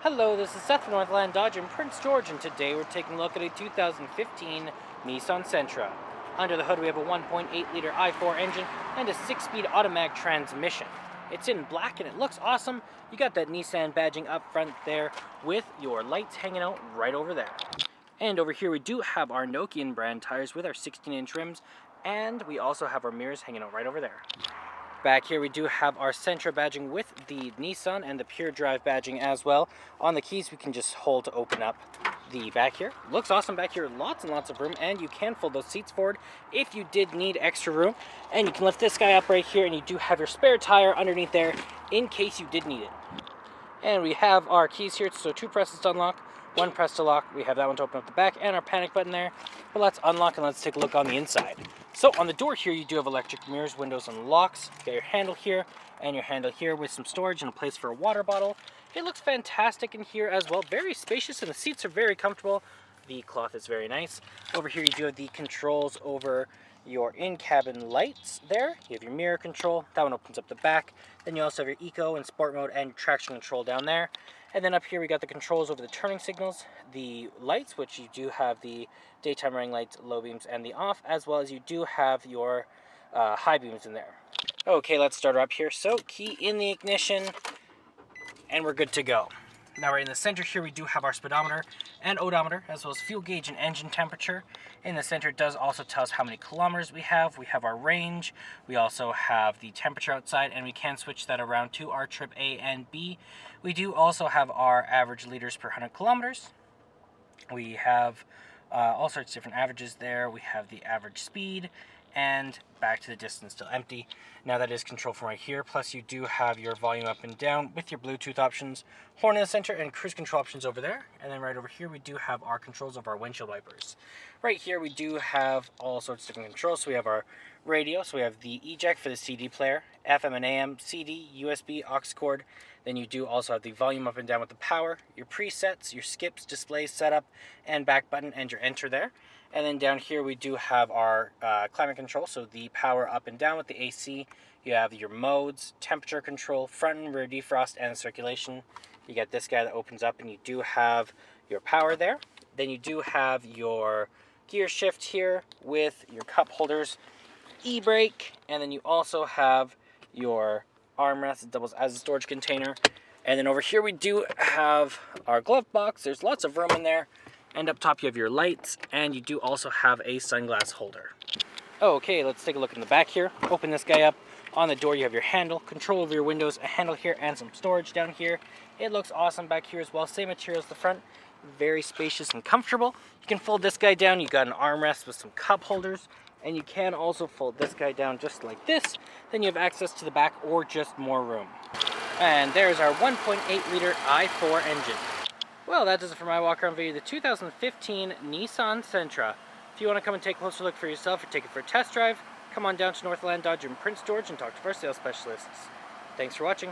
Hello, this is Seth from Northland Dodge in Prince George, and today we're taking a look at a 2015 Nissan Sentra. Under the hood we have a 1.8-liter i4 engine and a 6-speed automatic transmission. It's in black and it looks awesome. You got that Nissan badging up front there with your lights hanging out right over there. And over here we do have our Nokian brand tires with our 16-inch rims, and we also have our mirrors hanging out right over there. Back here we do have our Sentra badging with the Nissan and the Pure Drive badging as well. On the keys we can just hold to open up the back here. Looks awesome back here, lots and lots of room, and you can fold those seats forward if you did need extra room. And you can lift this guy up right here, and you do have your spare tire underneath there in case you did need it. And we have our keys here, so 2 presses to unlock, 1 press to lock. We have that one to open up the back and our panic button there. But let's unlock and let's take a look on the inside. So on the door here you do have electric mirrors, windows, and locks. You got your handle here and your handle here with some storage and a place for a water bottle. It looks fantastic in here as well. Very spacious, and the seats are very comfortable. The cloth is very nice. Over here you do have the controls over your in-cabin lights there. You have your mirror control. That one opens up the back. Then you also have your eco and sport mode and traction control down there. And then up here we got the controls over the turning signals, the lights, which you do have the daytime running lights, low beams, and the off, as well as you do have your high beams in there. Okay, let's start her up here. So key in the ignition, and we're good to go. Now right in the center here we do have our speedometer and odometer, as well as fuel gauge and engine temperature. In the center it does also tell us how many kilometers we have. We have our range, we also have the temperature outside, and we can switch that around to our trip A and B. We do also have our average liters per 100 kilometers. We have all sorts of different averages there. We have the average speed, and back to the distance still empty. Now that is control from right here, plus you do have your volume up and down with your Bluetooth options, horn in the center, and cruise control options over there. And then right over here we do have our controls of our windshield wipers. Right here we do have all sorts of different controls. So we have our radio, so we have the eject for the CD player, FM and AM, CD, USB, aux cord. Then you do also have the volume up and down with the power, your presets, your skips, display setup, and back button, and your enter there. And then down here we do have our climate control, so the power up and down with the AC. You have your modes, temperature control, front and rear defrost, and circulation. You get this guy that opens up, and you do have your power there. Then you do have your gear shift here with your cup holders, e-brake, and then you also have your armrest. It doubles as a storage container. And then over here we do have our glove box. There's lots of room in there. And up top you have your lights, and you do also have a sunglass holder. Okay, let's take a look in the back here. Open this guy up. On the door you have your handle, control over your windows, a handle here, and some storage down here. It looks awesome back here as well. Same material as the front. Very spacious and comfortable. You can fold this guy down. You got an armrest with some cup holders. And you can also fold this guy down just like this. Then you have access to the back or just more room. And there's our 1.8-liter i4 engine. Well, that does it for my walk-around video, the 2015 Nissan Sentra. If you want to come and take a closer look for yourself or take it for a test drive, come on down to Northland Dodge in Prince George and talk to our sales specialists. Thanks for watching.